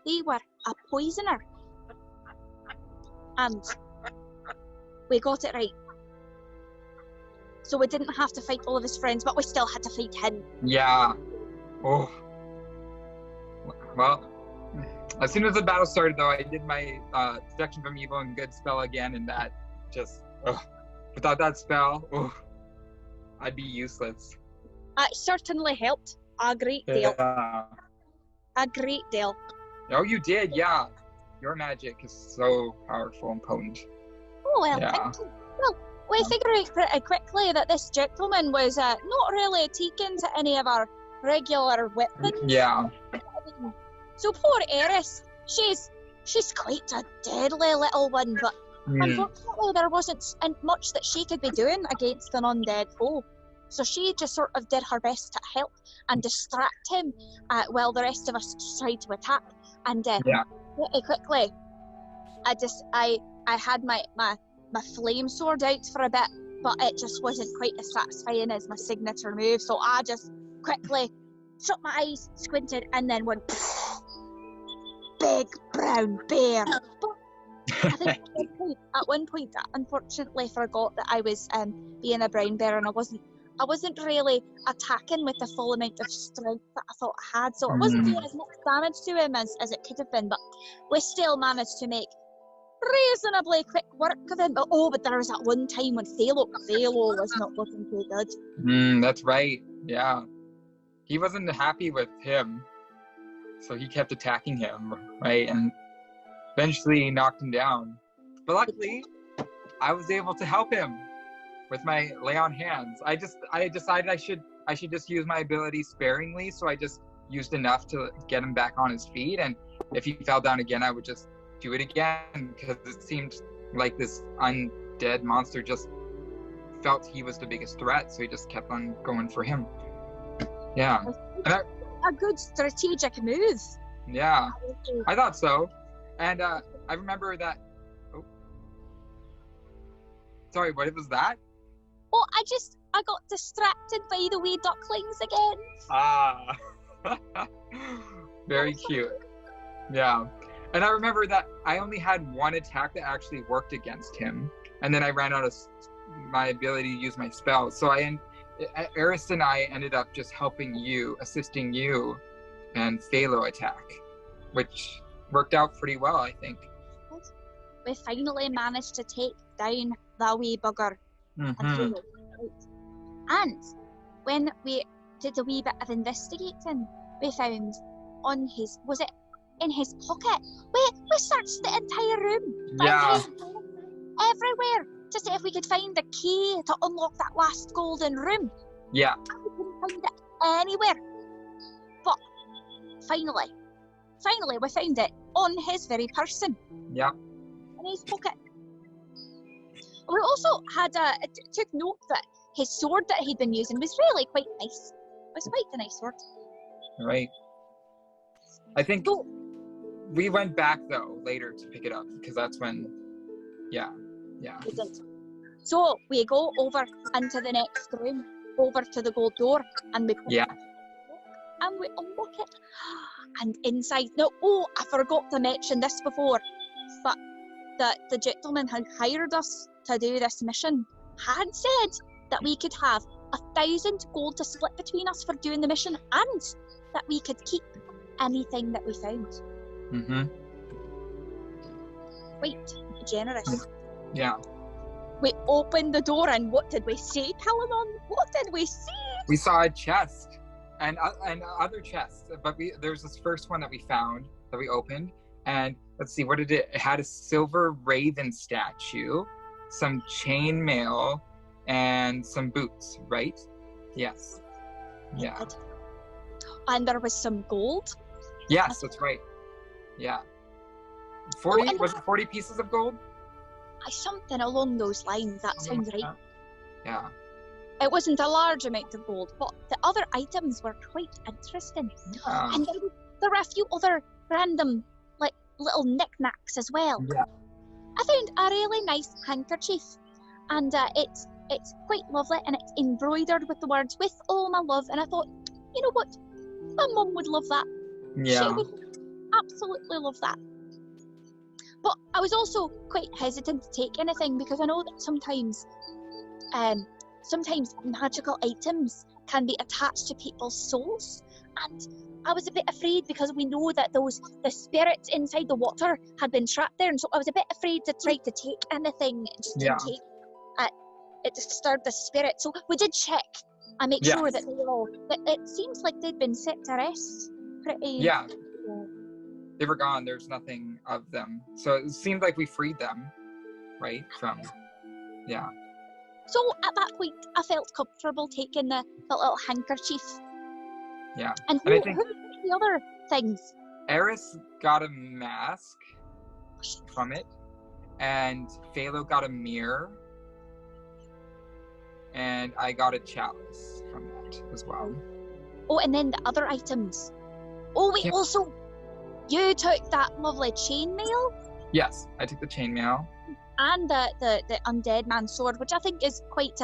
they were a poisoner. And we got it right. So we didn't have to fight all of his friends, but we still had to fight him. Yeah. Oh. Well, as soon as the battle started, though, I did my Detection from Evil and Good spell again, and that just, without that spell, I'd be useless. It certainly helped a great deal. Yeah. A great deal. Oh, you did, yeah. Your magic is so powerful and potent. Oh, well, Yeah. thank you. Well, we figured out pretty quickly that this gentleman was not really taken to any of our regular weapons. Yeah. So poor Eris, she's quite a deadly little one, but unfortunately there wasn't much that she could be doing against an undead foe. So she just sort of did her best to help and distract him while the rest of us tried to attack. And pretty quickly, I had my flame sword out for a bit, but it just wasn't quite as satisfying as my signature move. So I just quickly shut my eyes, squinted, and then went big brown bear. But I think at one point, I unfortunately forgot that I was being a brown bear, and I wasn't really attacking with the full amount of strength that I thought I had, so it wasn't doing as much damage to him as it could have been, but we still managed to make reasonably quick work of him. But there was that one time when Phalo was not looking too good. That's right, yeah. He wasn't happy with him, so he kept attacking him, right? And eventually knocked him down. But luckily, I was able to help him with my lay on hands. I decided I should just use my ability sparingly, so I just used enough to get him back on his feet, and if he fell down again, I would just do it again, because it seemed like this undead monster just felt he was the biggest threat, so he just kept on going for him. Yeah. A good strategic move. Yeah, I thought so. And I remember that... Oh. Sorry, what was that? Oh, I got distracted by the wee ducklings again. Ah. Very cute. Yeah. And I remember that I only had one attack that actually worked against him. And then I ran out of my ability to use my spells. So Eris and I ended up just assisting you and Phalo attack, which worked out pretty well, I think. We finally managed to take down the wee bugger. And when we did a wee bit of investigating, we found in his pocket? We searched the entire room. Yeah. Everywhere, to see if we could find the key to unlock that last golden room. Yeah. And we couldn't find it anywhere. But finally, we found it on his very person. Yeah. In his pocket. We also took note that his sword that he'd been using was really quite nice. It was quite a nice sword. Right. I think we went back, though, later to pick it up, because that's when, yeah. We did. So we go over into the next room, over to the gold door, and we and we unlock it. And inside, I forgot to mention this before, but the gentleman who hired us to do this mission had said that we could have 1,000 gold to split between us for doing the mission, and that we could keep anything that we found. Quite generous. Yeah. We opened the door, and what did we say, Calanon? What did we see? We saw a chest and other chests, but there's this first one that we found that we opened, and let's see, what did it had a silver raven statue, some chainmail, and some boots, right? Yes. Yeah. And there was some gold. Yes, that's right. Yeah. 40 was it 40 pieces of gold? Something along those lines. That sounds right. Yeah. It wasn't a large amount of gold, but the other items were quite interesting. Yeah. And there were a few other random, like, little knickknacks as well. Yeah. I found a really nice handkerchief, and it's quite lovely, and it's embroidered with the words "with all my love." And I thought, you know what, my mum would love that. Yeah. She would absolutely love that. But I was also quite hesitant to take anything, because I know that sometimes magical items can be attached to people's souls, and I was a bit afraid because we know that the spirits inside the water had been trapped there, and so I was a bit afraid to try to take anything just in case it disturbed the spirit. So we did check and make sure that they were all. But it seems like they'd been set to rest. Pretty. Yeah. They were gone. There's nothing of them. So it seemed like we freed them, right? From, yeah. So at that point, I felt comfortable taking the little handkerchief. Yeah. And who took the other things? Eris got a mask from it, and Phalo got a mirror, and I got a chalice from that as well. Oh, and then the other items. Oh, wait, also, you took that lovely chainmail? Yes, I took the chainmail. And the undead man's sword, which I think is quite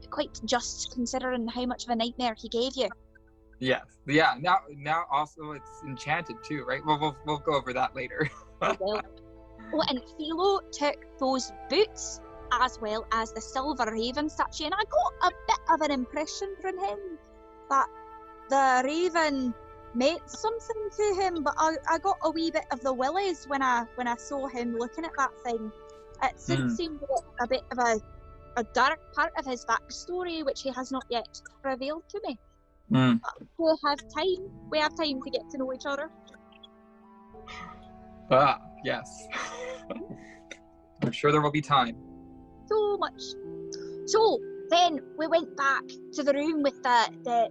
quite just considering how much of a nightmare he gave you. Yes, yeah. Now also it's enchanted too, right? Well, we'll go over that later. Oh, and Philo took those boots as well as the silver raven statue, and I got a bit of an impression from him that the raven meant something to him, but I got a wee bit of the willies when I saw him looking at that thing. It seemed a bit of a dark part of his backstory, which he has not yet revealed to me. But we have time to get to know each other. Ah, yes. I'm sure there will be time. So much. So then we went back to the room with the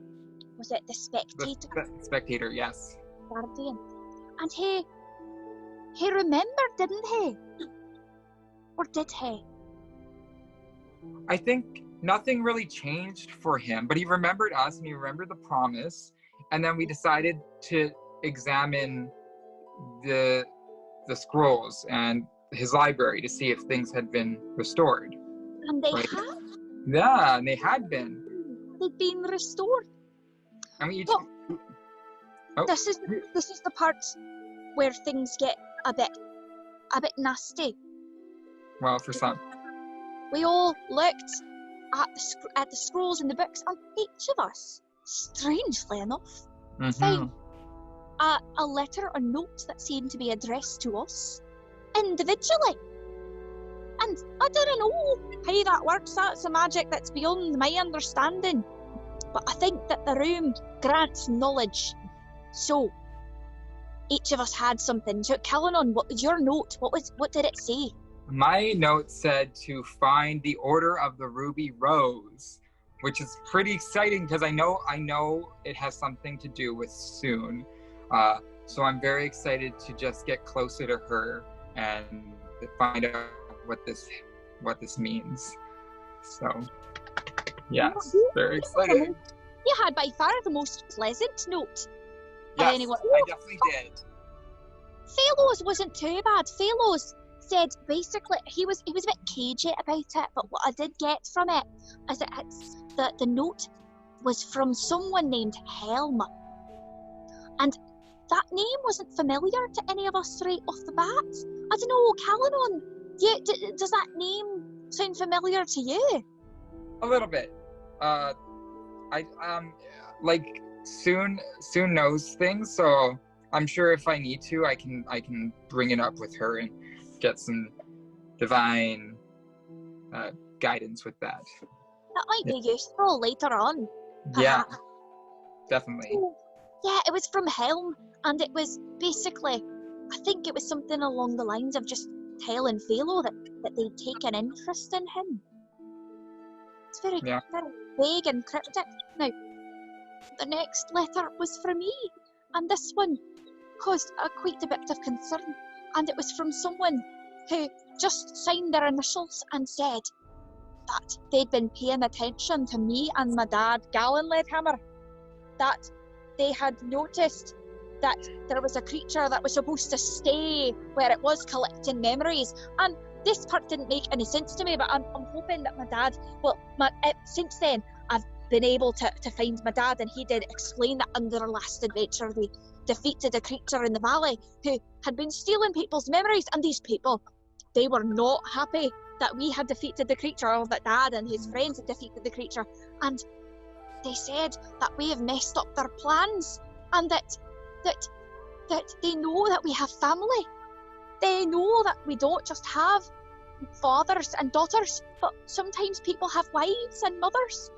was it the spectator? The spectator, yes. Guardian. And he remembered, didn't he? Or did he? I think nothing really changed for him, but he remembered us and he remembered the promise, and then we decided to examine the scrolls and his library to see if things had been restored. And they had? Yeah, and they had been. They'd been restored. I mean, this is the part where things get a bit nasty. Well, for some. We all looked at the scrolls in the books, and each of us, strangely enough, found a letter or note that seemed to be addressed to us individually. And I don't know how that works. That's a magic that's beyond my understanding. But I think that the room grants knowledge. So, each of us had something. So, Calanon, what was your note? What did it say? My note said to find the Order of the Ruby Rose, which is pretty exciting because I know it has something to do with Sune. So I'm very excited to just get closer to her and find out what this means. So, yes, very excited. You had by far the most pleasant note. Yes, I definitely did. Phalos wasn't too bad. Phalos said basically he was a bit cagey about it, but what I did get from it is that the note was from someone named Helm, and that name wasn't familiar to any of us right off the bat. I don't know, Calanon, does that name sound familiar to you? A little bit. Like Sune knows things, so I'm sure if I need to, I can bring it up with her and get some divine guidance with that. That might be useful later on. Yeah, Perhaps. definitely. Yeah, it was from Helm, and it was basically, I think it was something along the lines of just telling Philo that they'd taken interest in him. It's very vague and cryptic. Now, the next letter was for me, and this one caused quite a bit of concern, and it was from someone who just signed their initials and said that they'd been paying attention to me and my dad, Gewain Leadhammer, that they had noticed that there was a creature that was supposed to stay where it was collecting memories, and this part didn't make any sense to me, but I'm hoping that my dad, since then I've been able to find my dad, and he did explain that under their last adventure they defeated a creature in the valley who had been stealing people's memories, and these people, they were not happy that we had defeated the creature, or that Dad and his friends had defeated the creature, and they said that we have messed up their plans, and that they know that we have family. They know that we don't just have fathers and daughters, but sometimes people have wives and mothers.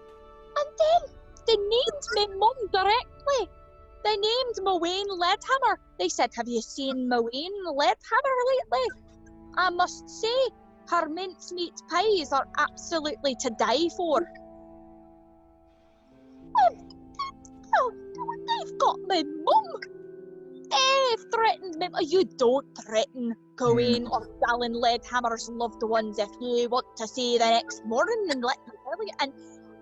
And then they named my mum directly. They named Gewain Leadhammer. They said, "Have you seen Gewain Leadhammer lately? I must say, her mincemeat pies are absolutely to die for." Oh, they've got my mum. They've threatened me. You don't threaten Gewain or Gewain Leadhammer's loved ones if you want to see the next morning, and let me tell you. And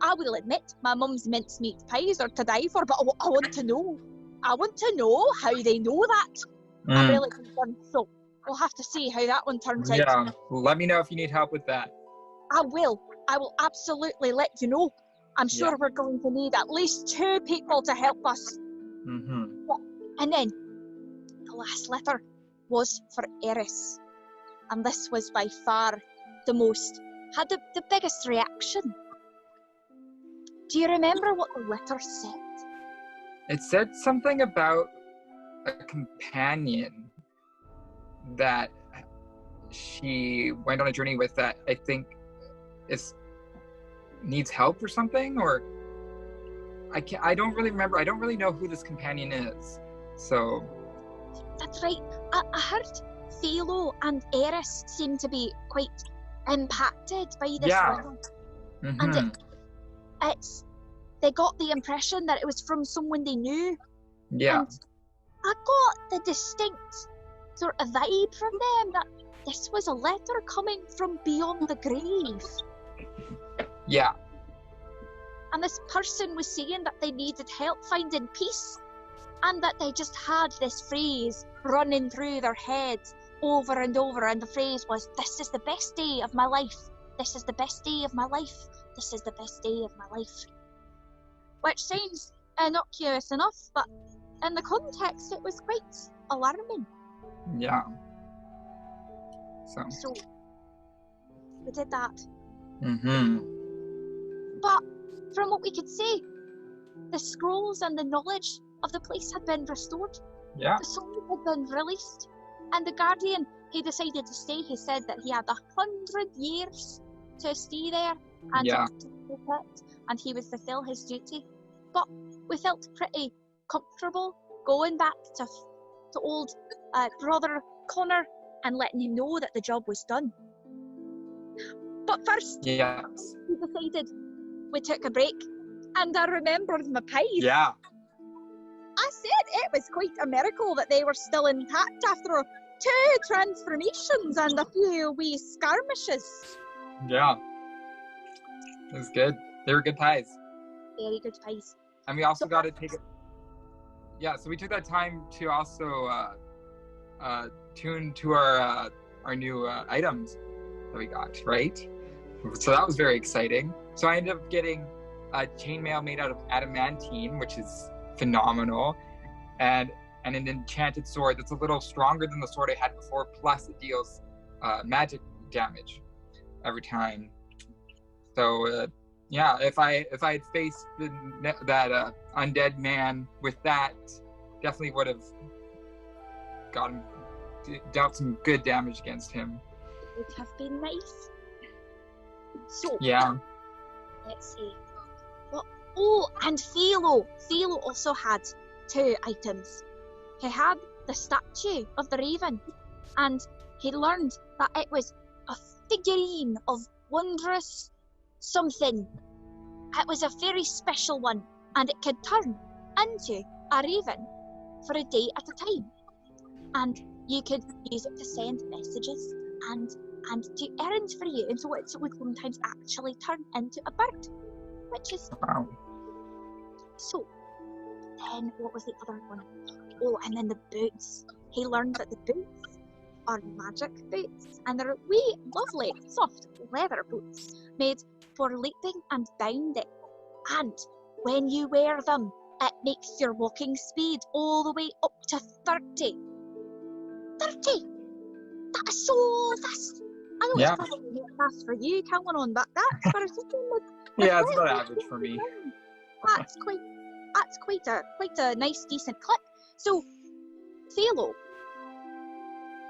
I will admit, my mum's mincemeat pies are to die for, but I want to know. I want to know how they know that. I'm really concerned, so we'll have to see how that one turns out. Yeah, let me know if you need help with that. I will absolutely let you know. I'm sure we're going to need at least 2 people to help us. And then, the last letter was for Eris. And this was by far had the biggest reaction. Do you remember what the letter said? It said something about a companion that she went on a journey with that I think needs help or something, or I don't really remember. I don't really know who this companion is. So that's right. I heard Philo and Eris seem to be quite impacted by this letter. And they got the impression that it was from someone they knew. Yeah. And I got the distinct sort of vibe from them that this was a letter coming from beyond the grave. Yeah. And this person was saying that they needed help finding peace, and that they just had this phrase running through their heads over and over, and the phrase was, "This is the best day of my life. This is the best day of my life. This is the best day of my life." Which sounds innocuous enough, but in the context it was quite alarming. Yeah. So we did that. Mm-hmm. But from what we could see, the scrolls and the knowledge of the place had been restored. Yeah. The soul had been released. And the Guardian, he decided to stay. He said that he had 100 years to stay there and to keep it, and he would fulfill his duty. But we felt pretty comfortable going back to old brother Connor and letting him know that the job was done. But first, we decided we took a break, and I remembered my pies. Yeah. I said it was quite a miracle that they were still intact after 2 transformations and a few wee skirmishes. Yeah. It was good. They were good pies. Very good pies. And we also got to take it. Yeah, so we took that time to also tune to our new items that we got, right? So that was very exciting. So I ended up getting a chainmail made out of adamantine, which is phenomenal, and an enchanted sword that's a little stronger than the sword I had before, plus it deals magic damage every time. So Yeah, if I had faced that undead man with that, definitely would have dealt some good damage against him. It would have been nice. So Yeah. let's see. What? Oh, and Philo. Philo also had 2 items. He had the statue of the raven, and he learned that it was a figurine of wondrous something. It was a very special one, and it could turn into a raven for a day at a time. And you could use it to send messages and do errands for you, and so it would sometimes actually turn into a bird, which is Wow. so. Then what was the other one? Oh, and then the boots. He learned that the boots are magic boots, and they're wee, lovely, soft leather boots made for leaping and bounding. And when you wear them, it makes your walking speed all the way up to 30. 30! That is so fast! I know Yeah. it's probably not fast for you, Calanon, but that's for someone Yeah, it's about average for me. That's quite a nice, decent clip. So, Philo,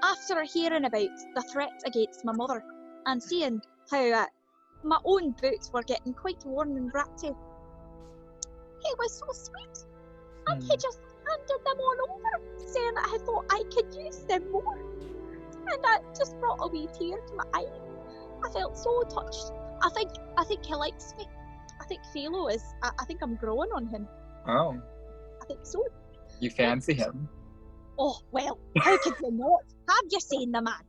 after hearing about the threat against my mother and seeing how my own boots were getting quite worn and ratty, he was so sweet, and he just handed them on over, saying that he thought I could use them more, and that just brought a wee tear to my eye. I felt so touched. I think he likes me. I think Philo is. I think I'm growing on him. Oh. I think so. You fancy him? Oh, well, how could you not? Have you seen the man?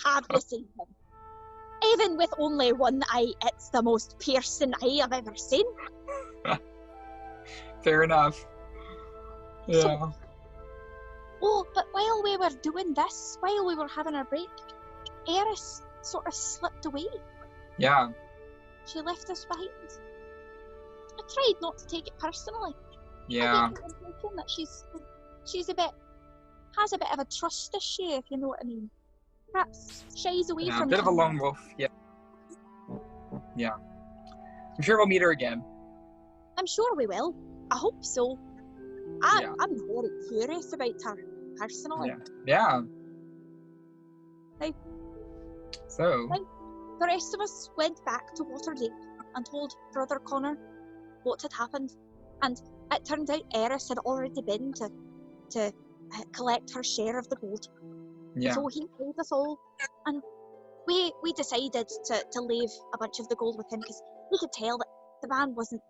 Have you seen him? Even with only one eye, it's the most piercing eye I've ever seen. Fair enough. Yeah. So, oh, but while we were doing this, while we were having our break, Eris sort of slipped away. Yeah. She left us behind. I tried not to take it personally. Yeah. I get the impression that she's has a bit of a trust issue, if you know what I mean. Perhaps shies away Yeah, from a bit of a things. lone wolf. Yeah. Yeah. I'm sure we'll meet her again. I'm sure we will. I hope so. Yeah. I'm very curious about her, personally. Yeah. Hey. So. The rest of us went back to Waterdeep and told Brother Connor what had happened. And it turned out Eris had already been to collect her share of the gold. Yeah. So he paid us all. And we decided to leave a bunch of the gold with him, because we could tell that the man wasn't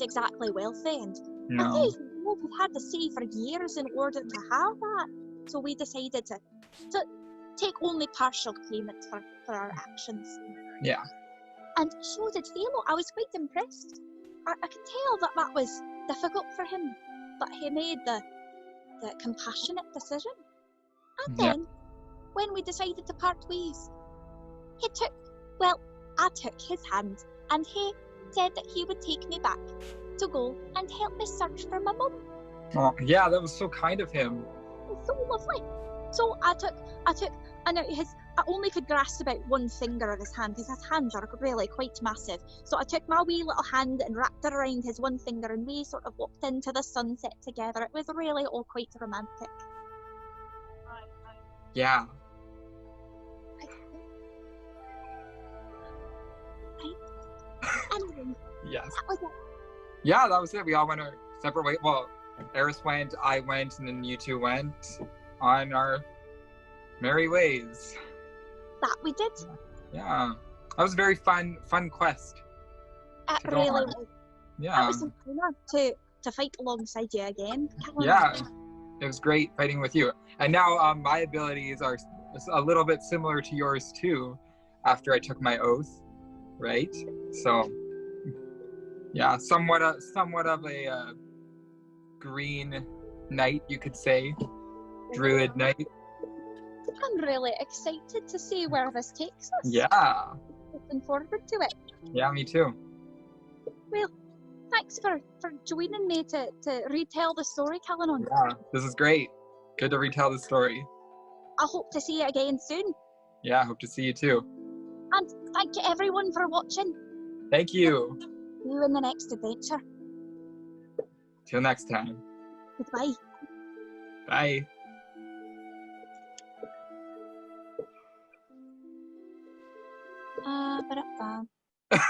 exactly wealthy, and No. 1,000 gold we've had to save for years in order to have that. So we decided to take only partial payment for our actions. Yeah. And so did Philo. I was quite impressed. I could tell that was difficult for him, but he made the compassionate decision. And then, when we decided to part ways, I took his hand, and he said that he would take me back to go and help me search for my mum. Oh, yeah, that was so kind of him. It was so lovely. So and I only could grasp about one finger of his hand, because his hands are really quite massive. So I took my wee little hand and wrapped it around his one finger, and we sort of walked into the sunset together. It was really all quite romantic. Yeah. Anyway, Yes. that was it. Yeah, that was it. We all went our separate ways. Well, Eris went, I went, and then you two went on our merry ways. That we did. Yeah. That was a very fun quest. It To go really on. was. Yeah. It was an honour to fight alongside you again. Yeah. It was great fighting with you. And now my abilities are a little bit similar to yours too, after I took my oath, right? So, yeah, somewhat of a green knight, you could say, druid knight. I'm really excited to see where this takes us. Yeah. Looking forward to it. Yeah, me too. Well, thanks for joining me to retell the story, Calanon. Yeah, this is great. Good to retell the story. I hope to see you again soon. Yeah, hope to see you too. And thank you everyone for watching. Thank you. See you in the next adventure. Till next time. Goodbye. Bye. Ba-da-ba.